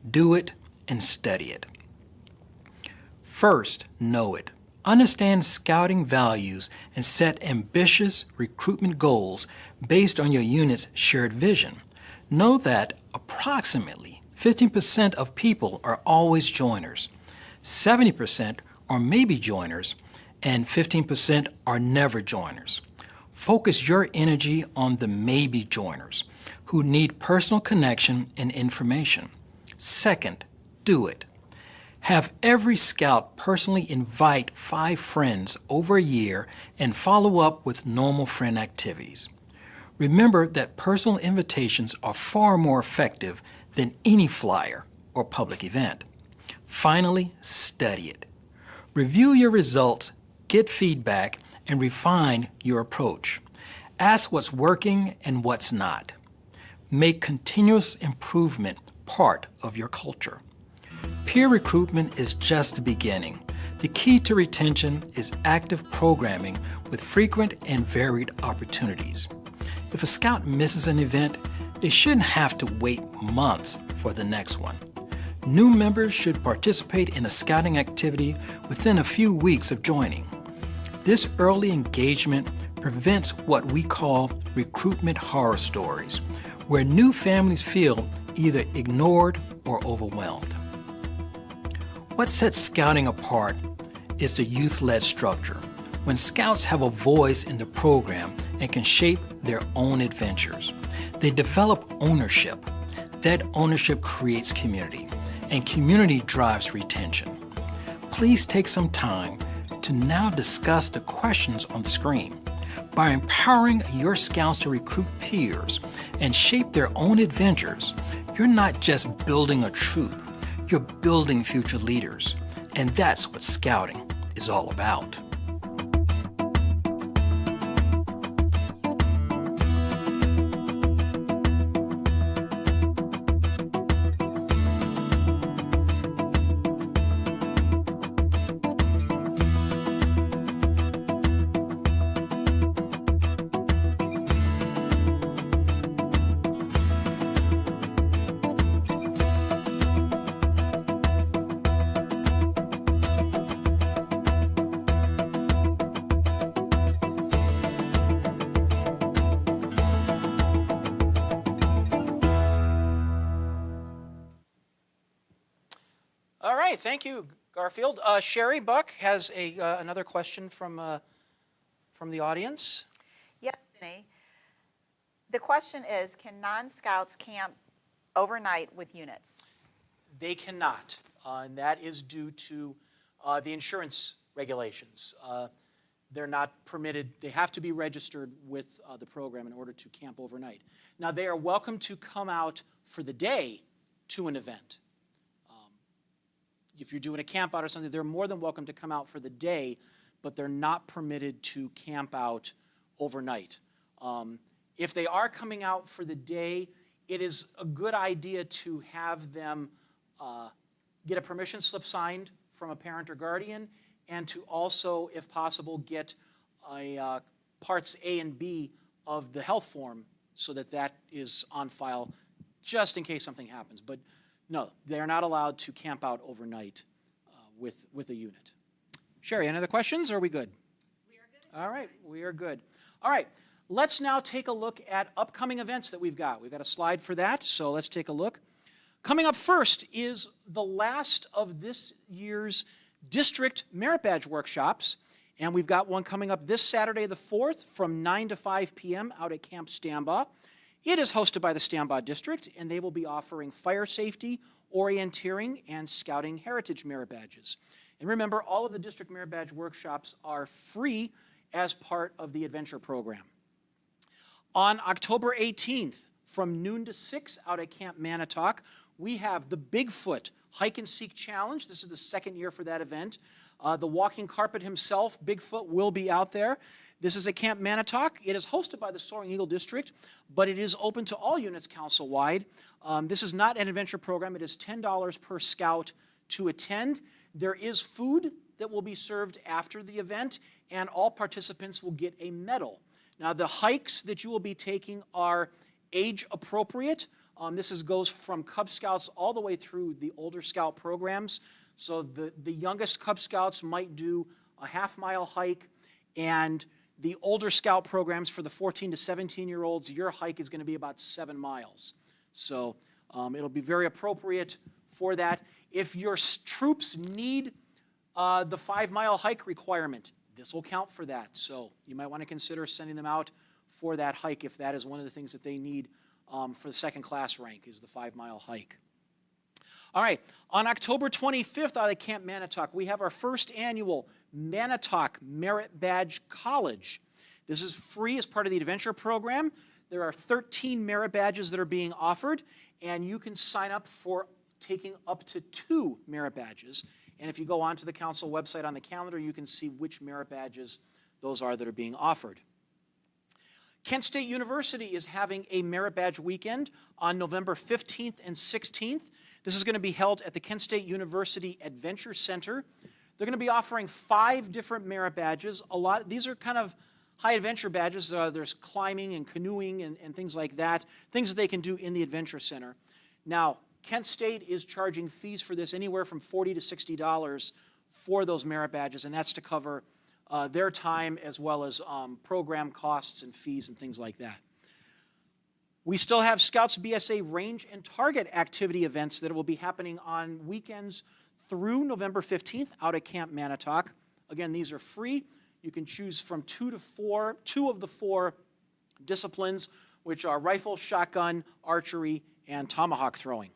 do it, and study it. First, know it. Understand scouting values and set ambitious recruitment goals based on your unit's shared vision. Know that approximately 15% of people are always joiners, 70% are maybe joiners, and 15% are never joiners. Focus your energy on the maybe joiners who need personal connection and information. Second, do it. Have every scout personally invite 5 friends over a year and follow up with normal friend activities. Remember that personal invitations are far more effective than any flyer or public event. Finally, study it. Review your results, get feedback, and refine your approach. Ask what's working and what's not. Make continuous improvement part of your culture. Peer recruitment is just the beginning. The key to retention is active programming with frequent and varied opportunities. If a scout misses an event, they shouldn't have to wait months for the next one. New members should participate in a scouting activity within a few weeks of joining. This early engagement prevents what we call recruitment horror stories, where new families feel either ignored or overwhelmed. What sets scouting apart is the youth-led structure, when scouts have a voice in the program and can shape their own adventures. They develop ownership. That ownership creates community, and community drives retention. Please take some time to now discuss the questions on the screen. By empowering your scouts to recruit peers and shape their own adventures, you're not just building a troop, you're building future leaders. And that's what scouting is all about. All right, thank you, Garfield. Sherry Buck has another question from the audience. Yes, Vinnie. The question is, can non-scouts camp overnight with units? They cannot, and that is due to the insurance regulations. They're not permitted, they have to be registered with the program in order to camp overnight. Now, they are welcome to come out for the day to an event. If you're doing a camp out or something, they're more than welcome to come out for the day, but they're not permitted to camp out overnight. If they are coming out for the day, it is a good idea to have them get a permission slip signed from a parent or guardian, and to also, if possible, get a parts A and B of the health form so that that is on file just in case something happens. But no, they're not allowed to camp out overnight with a unit. Sherry, any other questions, or are we good? We are good. All right, we are good. All right, let's now take a look at upcoming events that we've got. We've got a slide for that, so let's take a look. Coming up first is the last of this year's district merit badge workshops, and we've got one coming up this Saturday the 4th from 9 to 5 p.m. out at Camp Stambaugh. It is hosted by the Stambaugh District, and they will be offering fire safety, orienteering, and scouting heritage merit badges. And remember, all of the district merit badge workshops are free as part of the adventure program. On October 18th, from noon to 6 out at Camp Manatoc, we have the Bigfoot Hike and Seek Challenge. This is the second year for that event. The walking carpet himself, Bigfoot, will be out there. This is at Camp Manatoc. It is hosted by the Soaring Eagle District, but it is open to all units council-wide. This is not an adventure program. It is $10 per scout to attend. There is food that will be served after the event, and all participants will get a medal. Now, the hikes that you will be taking are age appropriate. This goes from Cub Scouts all the way through the older Scout programs. So the youngest Cub Scouts might do a half-mile hike, and the older Scout programs for the 14 to 17-year-olds, your hike is going to be about 7 miles. So it'll be very appropriate for that. If your troops need the 5-mile hike requirement, this will count for that. So you might want to consider sending them out for that hike if that is one of the things that they need for the second class rank, is the 5-mile hike. All right, on October 25th out at Camp Manatoc, we have our first annual Manatoc Merit Badge College. This is free as part of the adventure program. There are 13 merit badges that are being offered, and you can sign up for taking up to 2 merit badges. And if you go onto the council website on the calendar, you can see which merit badges those are that are being offered. Kent State University is having a merit badge weekend on November 15th and 16th. This is going to be held at the Kent State University Adventure Center. They're going to be offering 5 different merit badges. These are kind of high adventure badges. There's climbing and canoeing and things like that, things that they can do in the Adventure Center. Now, Kent State is charging fees for this anywhere from $40 to $60 for those merit badges, and that's to cover their time as well as program costs and fees and things like that. We still have Scouts BSA range and target activity events that will be happening on weekends through November 15th out at Camp Manatoc. Again, these are free. You can choose from 2 of the 4 disciplines, which are rifle, shotgun, archery, and tomahawk throwing.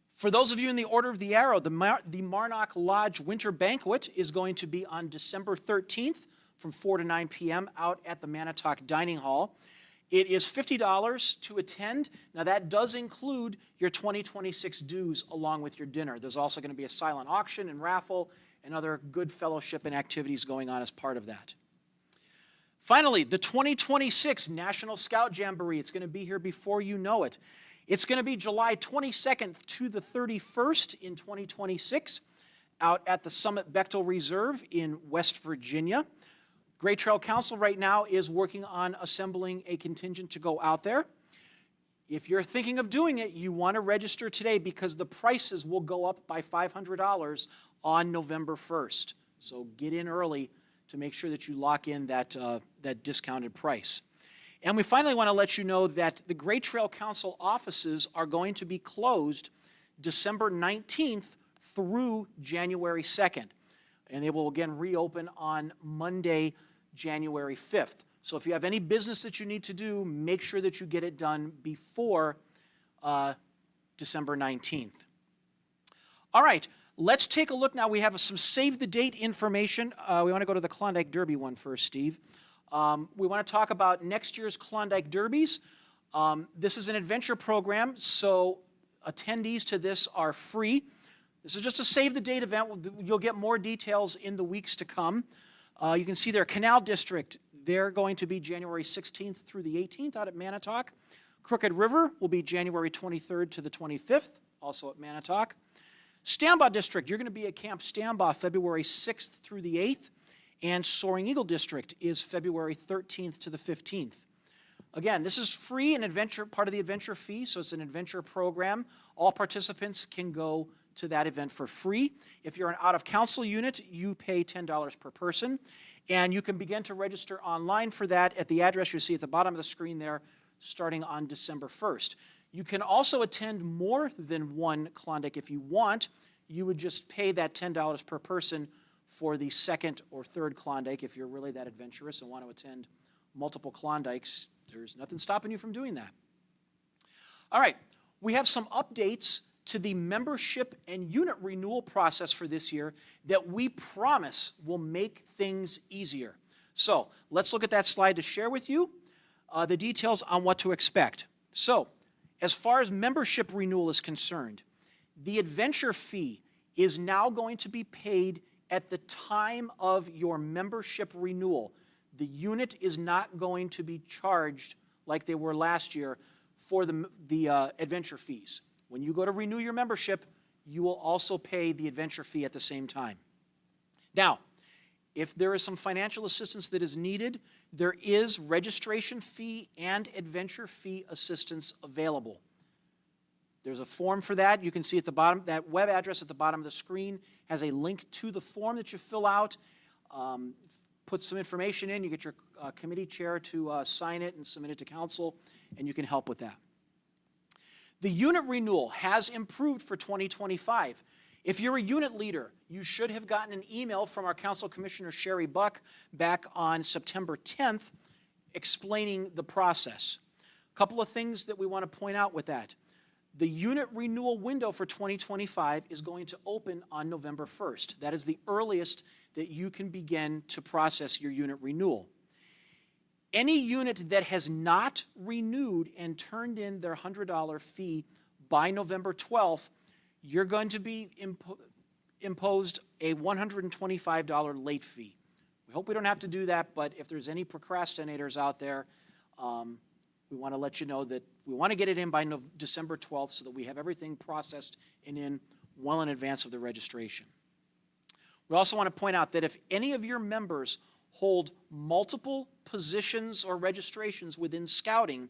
For those of you in the Order of the Arrow, the Marnock Lodge Winter Banquet is going to be on December 13th from 4 to 9 p.m. out at the Manatoc Dining Hall. It is $50 to attend. Now, that does include your 2026 dues along with your dinner. There's also going to be a silent auction and raffle and other good fellowship and activities going on as part of that. Finally, the 2026 National Scout Jamboree. It's going to be here before you know it. It's going to be July 22nd to the 31st in 2026 out at the Summit Bechtel Reserve in West Virginia. Great Trail Council right now is working on assembling a contingent to go out there. If you're thinking of doing it, you want to register today because the prices will go up by $500 on November 1st. So get in early to make sure that you lock in that discounted price. And we finally want to let you know that the Great Trail Council offices are going to be closed December 19th through January 2nd. And they will again reopen on Monday, January 5th. So if you have any business that you need to do, make sure that you get it done before December 19th. All right, let's take a look now. We have some save the date information. We want to go to the Klondike Derby one first, Steve. We want to talk about next year's Klondike Derbies. This is an adventure program, so attendees to this are free. This is just a save the date event. You'll get more details in the weeks to come. You can see their Canal District. They're going to be January 16th through the 18th out at Manatoc. Crooked River will be January 23rd to the 25th, also at Manatoc. Stambaugh District, you're going to be at Camp Stambaugh February 6th through the 8th. And Soaring Eagle District is February 13th to the 15th. Again, this is free and adventure, part of the adventure fee, so it's an adventure program. All participants can go to that event for free. If you're an out-of-council unit, you pay $10 per person. And you can begin to register online for that at the address you see at the bottom of the screen there, starting on December 1st. You can also attend more than one Klondike if you want. You would just pay that $10 per person for the second or third Klondike if you're really that adventurous and want to attend multiple Klondikes. There's nothing stopping you from doing that. All right, we have some updates to the membership and unit renewal process for this year that we promise will make things easier. So let's look at that slide to share with you the details on what to expect. So as far as membership renewal is concerned, the adventure fee is now going to be paid at the time of your membership renewal. The unit is not going to be charged like they were last year for the adventure fees. When you go to renew your membership, you will also pay the adventure fee at the same time. Now, if there is some financial assistance that is needed, there is registration fee and adventure fee assistance available. There's a form for that. You can see at the bottom, that web address at the bottom of the screen has a link to the form that you fill out. Put some information in. You get your committee chair to sign it and submit it to council, and you can help with that. The unit renewal has improved for 2025. If you're a unit leader, you should have gotten an email from our Council Commissioner Sherry Buck back on September 10th explaining the process. A couple of things that we want to point out with that. The unit renewal window for 2025 is going to open on November 1st. That is the earliest that you can begin to process your unit renewal. Any unit that has not renewed and turned in their $100 fee by November 12th, you're going to be imposed a $125 late fee. We hope we don't have to do that, but if there's any procrastinators out there, we want to let you know that we want to get it in by December 12th so that we have everything processed and in well in advance of the registration. We also want to point out that if any of your members hold multiple positions or registrations within Scouting,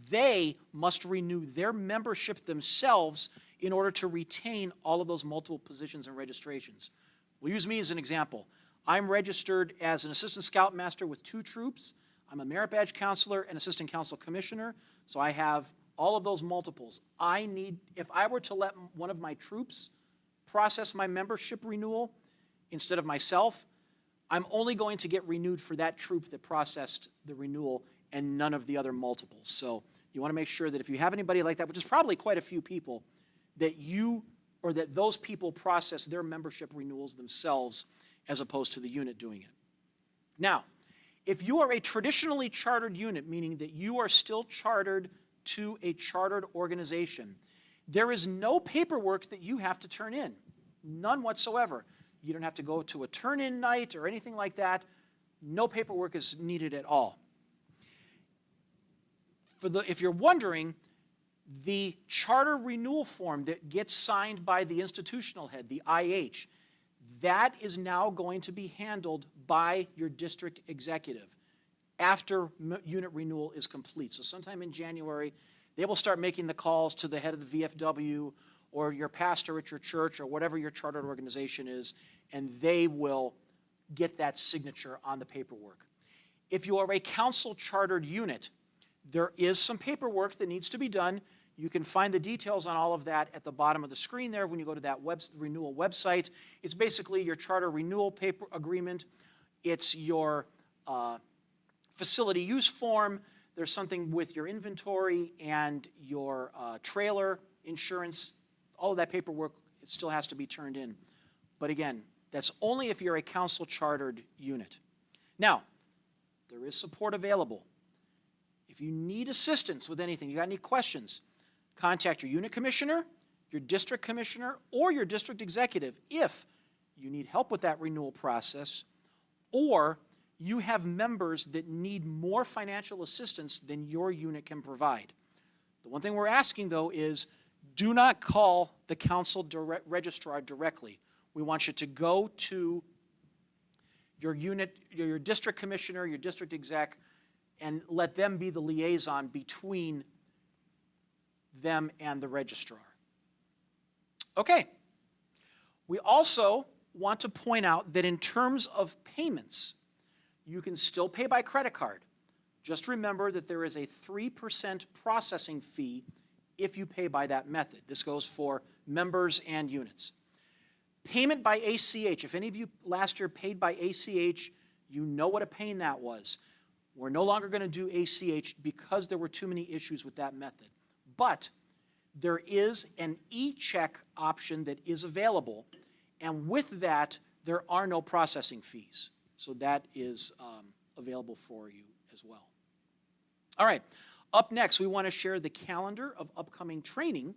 they must renew their membership themselves in order to retain all of those multiple positions and registrations. We'll use me as an example. I'm registered as an assistant scoutmaster with 2 troops. I'm a merit badge counselor and assistant council commissioner, so I have all of those multiples. If I were to let one of my troops process my membership renewal instead of myself, I'm only going to get renewed for that troop that processed the renewal and none of the other multiples. So you want to make sure that if you have anybody like that, which is probably quite a few people, that those people process their membership renewals themselves as opposed to the unit doing it. Now, if you are a traditionally chartered unit, meaning that you are still chartered to a chartered organization, there is no paperwork that you have to turn in, none whatsoever. You don't have to go to a turn-in night or anything like that. No paperwork is needed at all. If you're wondering, the charter renewal form that gets signed by the institutional head, the IH, that is now going to be handled by your district executive after unit renewal is complete. So sometime in January, they will start making the calls to the head of the VFW or your pastor at your church or whatever your chartered organization is, and they will get that signature on the paperwork. If you are a council chartered unit, there is some paperwork that needs to be done. You can find the details on all of that at the bottom of the screen there when you go to that renewal website. It's basically your charter renewal paper agreement. It's your facility use form. There's something with your inventory and your trailer insurance. All of that paperwork, it still has to be turned in. But again, that's only if you're a council chartered unit. Now, there is support available. If you need assistance with anything, you got any questions, contact your unit commissioner, your district commissioner, or your district executive if you need help with that renewal process, or you have members that need more financial assistance than your unit can provide. The one thing we're asking, though, is do not call the council registrar directly. We want you to go to your unit, your district commissioner, your district exec, and let them be the liaison between them and the registrar. Okay. We also want to point out that in terms of payments, you can still pay by credit card. Just remember that there is a 3% processing fee if you pay by that method. This goes for members and units. Payment by ACH. If any of you last year paid by ACH, you know what a pain that was. We're no longer going to do ACH because there were too many issues with that method. But there is an e-check option that is available, and with that, there are no processing fees. So that is available for you as well. All right, up next, we want to share the calendar of upcoming training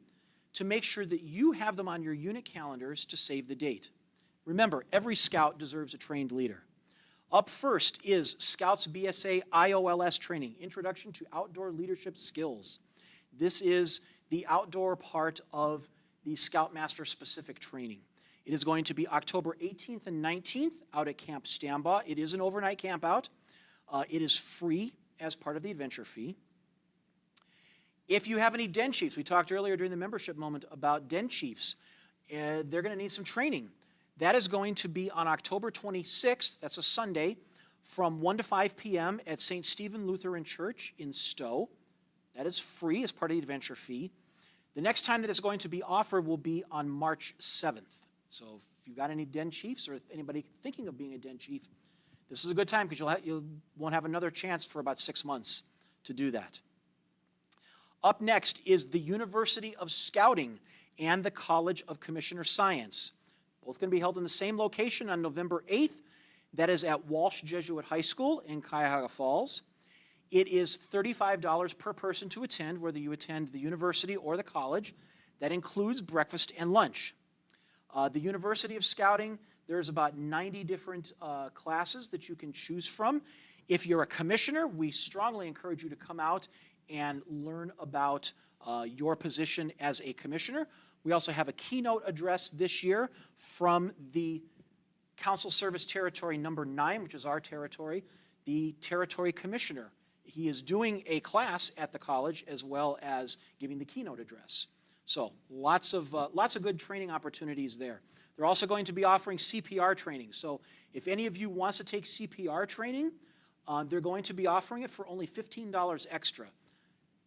to make sure that you have them on your unit calendars to save the date. Remember, every scout deserves a trained leader. Up first is Scouts BSA IOLS training, Introduction to Outdoor Leadership Skills. This is the outdoor part of the Scoutmaster specific training. It is going to be October 18th and 19th out at Camp Stambaugh. It is an overnight camp out. It is free as part of the adventure fee. If you have any den chiefs, we talked earlier during the membership moment about den chiefs. They're going to need some training. That is going to be on October 26th, that's a Sunday, from 1 to 5 p.m. at St. Stephen Lutheran Church in Stowe. That is free as part of the adventure fee. The next time that it's going to be offered will be on March 7th. So if you've got any den chiefs or anybody thinking of being a den chief, this is a good time because you won't have another chance for about 6 months to do that. Up next is the University of Scouting and the College of Commissioner Science. Both going to be held in the same location on November 8th. That is at Walsh Jesuit High School in Cuyahoga Falls. It is $35 per person to attend, whether you attend the university or the college. That includes breakfast and lunch. The University of Scouting, there's about 90 different classes that you can choose from. If you're a commissioner, we strongly encourage you to come out and learn about your position as a commissioner. We also have a keynote address this year from the Council Service Territory number 9, which is our territory, the Territory Commissioner. He is doing a class at the college as well as giving the keynote address. So lots of good training opportunities there. They're also going to be offering CPR training. So if any of you wants to take CPR training, they're going to be offering it for only $15 extra.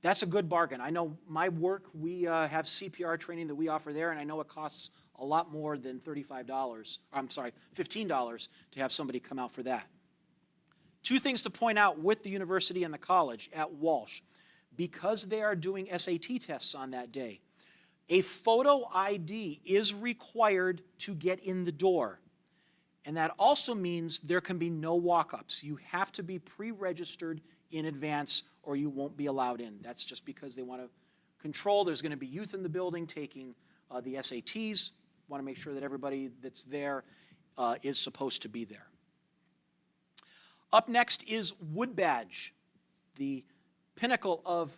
That's a good bargain. I know my work, we have CPR training that we offer there, and I know it costs a lot more than $15 to have somebody come out for that. Two things to point out with the university and the college at Walsh. Because they are doing SAT tests on that day, a photo ID is required to get in the door. And that also means there can be no walk-ups. You have to be pre-registered in advance or you won't be allowed in. That's just because they want to control. There's going to be youth in the building taking the SATs. Want to make sure that everybody that's there is supposed to be there. Up next is Wood Badge, the pinnacle of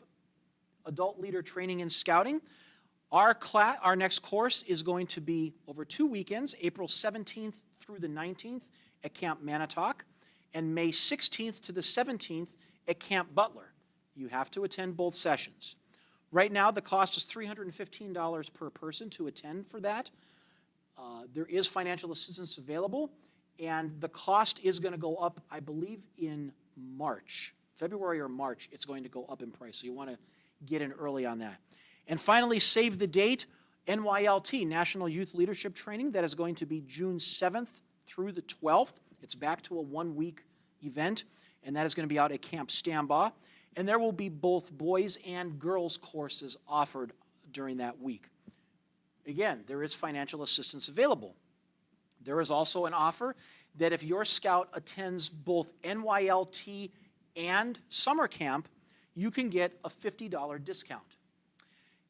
adult leader training and scouting. Our next course is going to be over 2 weekends, April 17th through the 19th at Camp Manatoc, and May 16th to the 17th at Camp Butler. You have to attend both sessions. Right now, the cost is $315 per person to attend for that. There is financial assistance available, and the cost is going to go up, I believe, in March. February or March, it's going to go up in price, so you want to get in early on that. And finally, save the date, NYLT, National Youth Leadership Training. That is going to be June 7th through the 12th. It's back to a 1-week event, and that is going to be out at Camp Stambaugh. And there will be both boys and girls courses offered during that week. Again, there is financial assistance available. There is also an offer that if your scout attends both NYLT and summer camp, you can get a $50 discount.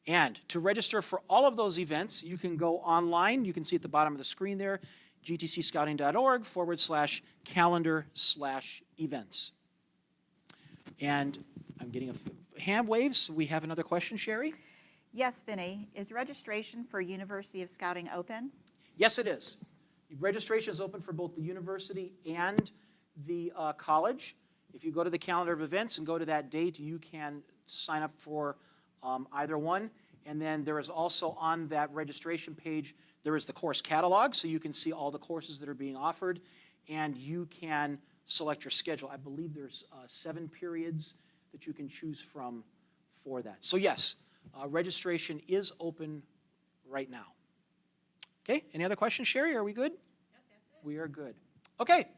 And to register for all of those events, you can go online. You can see at the bottom of the screen there, gtcscouting.org/calendar/events. And I'm getting hand waves. We have another question, Sherry? Yes, Vinnie. Is registration for University of Scouting open? Yes, it is. Registration is open for both the university and the college. If you go to the calendar of events and go to that date, you can sign up for either one. And then there is also on that registration page, there is the course catalog, so you can see all the courses that are being offered, and you can select your schedule. I believe there's 7 periods that you can choose from for that. So yes, registration is open right now. Okay, any other questions, Sherry? Are we good? Yep, that's it. We are good. Okay.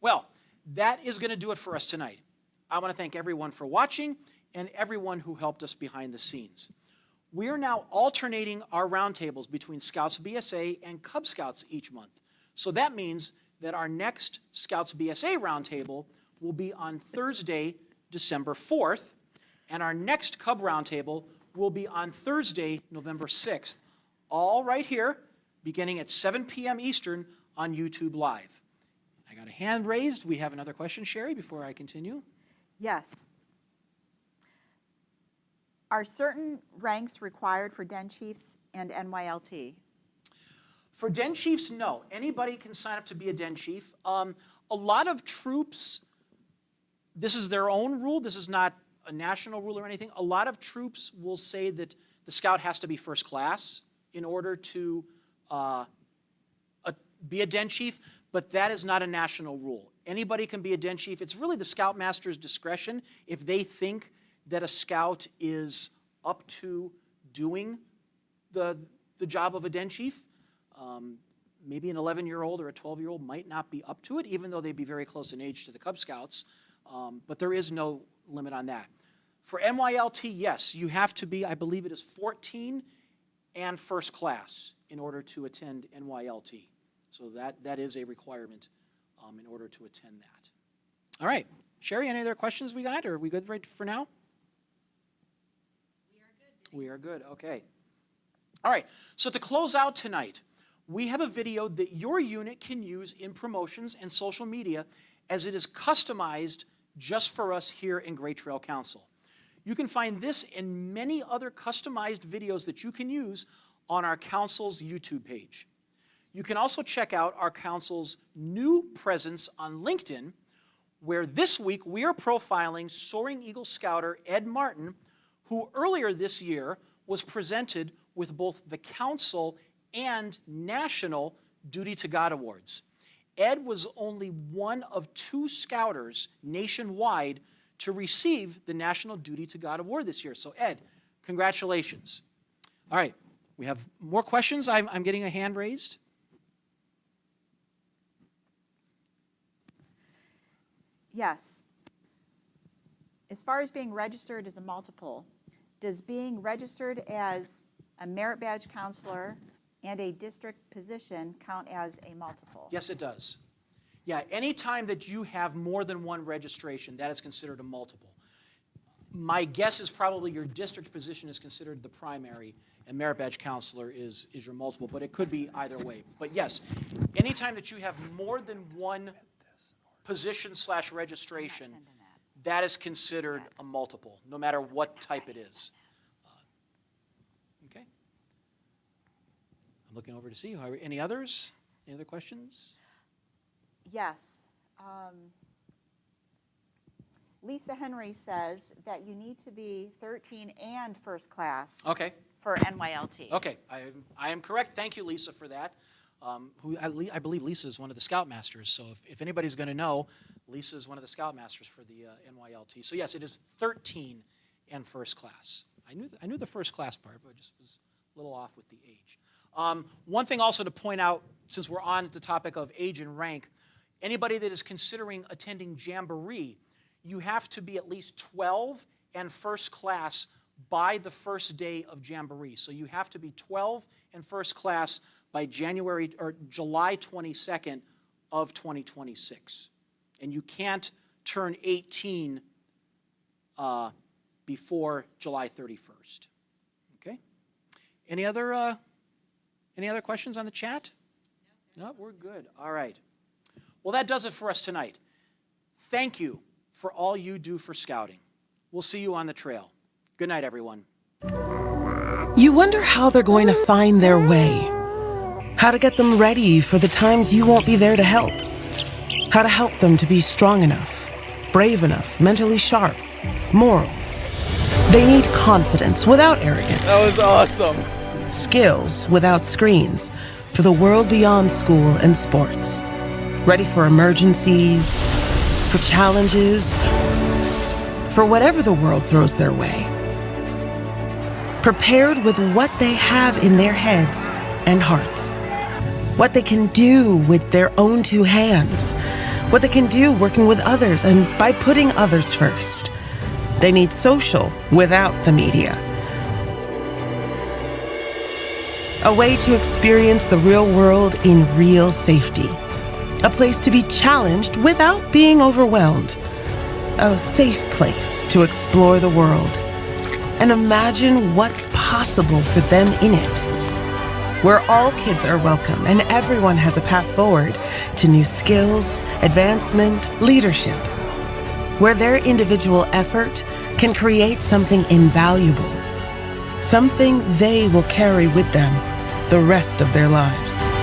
Well, that is going to do it for us tonight. I want to thank everyone for watching and everyone who helped us behind the scenes. We are now alternating our roundtables between Scouts BSA and Cub Scouts each month. So that means that our next Scouts BSA roundtable will be on Thursday, December 4th, and our next Cub roundtable will be on Thursday, November 6th, all right here, beginning at 7 p.m. Eastern on YouTube Live. I got a hand raised. We have another question, Sherry, before I continue. Yes. Are certain ranks required for Den Chiefs and NYLT? For Den Chiefs, no. Anybody can sign up to be a Den Chief. A lot of troops, this is their own rule. This is not a national rule or anything. A lot of troops will say that the scout has to be first class in order to be a Den Chief, but that is not a national rule. Anybody can be a Den Chief. It's really the Scoutmaster's discretion if they think that a scout is up to doing the job of a Den Chief. Maybe an 11-year-old or a 12-year-old might not be up to it, even though they'd be very close in age to the Cub Scouts, but there is no limit on that. For NYLT, yes, you have to be, I believe it is 14 and first class in order to attend NYLT. So that is a requirement in order to attend that. All right, Sherry, any other questions we got, or are we good right for now? We are good, okay. All right, so to close out tonight, we have a video that your unit can use in promotions and social media as it is customized just for us here in Great Trail Council. You can find this and many other customized videos that you can use on our council's YouTube page. You can also check out our council's new presence on LinkedIn, where this week we are profiling Soaring Eagle Scouter Ed Martin, who earlier this year was presented with both the council and national Duty to God awards. Ed was only one of 2 scouters nationwide to receive the National Duty to God award this year. So Ed, congratulations. All right, we have more questions. I'm getting a hand raised. Yes. As far as being registered as a multiple, does being registered as a merit badge counselor and a district position count as a multiple? Yes, it does. Yeah, anytime that you have more than one registration, that is considered a multiple. My guess is probably your district position is considered the primary and merit badge counselor is your multiple, but it could be either way. But yes, anytime that you have more than one position/registration, that is considered a multiple, no matter what type it is. Okay. I'm looking over to see. Any others? Any other questions? Yes. Lisa Henry says that you need to be 13 and first class for NYLT. Okay, I am correct. Thank you, Lisa, for that. I believe Lisa is one of the Scoutmasters, so if anybody's going to know, Lisa is one of the Scoutmasters for the NYLT. So yes, it is 13 and first class. I knew the first class part, but I just was a little off with the age. One thing also to point out, since we're on the topic of age and rank, anybody that is considering attending Jamboree, you have to be at least 12 and first class by the first day of Jamboree. So you have to be 12 and first class by July 22nd of 2026. And you can't turn 18 before July 31st. Okay? Any other questions on the chat? No, we're good. All right. Well, that does it for us tonight. Thank you for all you do for scouting. We'll see you on the trail. Good night, everyone. You wonder how they're going to find their way, how to get them ready for the times you won't be there to help, how to help them to be strong enough, brave enough, mentally sharp, moral. They need confidence without arrogance. That was awesome. Skills without screens for the world beyond school and sports. Ready for emergencies, for challenges, for whatever the world throws their way. Prepared with what they have in their heads and hearts. What they can do with their own 2 hands. What they can do working with others and by putting others first. They need social without the media. A way to experience the real world in real safety. A place to be challenged without being overwhelmed. A safe place to explore the world and imagine what's possible for them in it. Where all kids are welcome and everyone has a path forward to new skills, advancement, leadership. Where their individual effort can create something invaluable. Something they will carry with them the rest of their lives.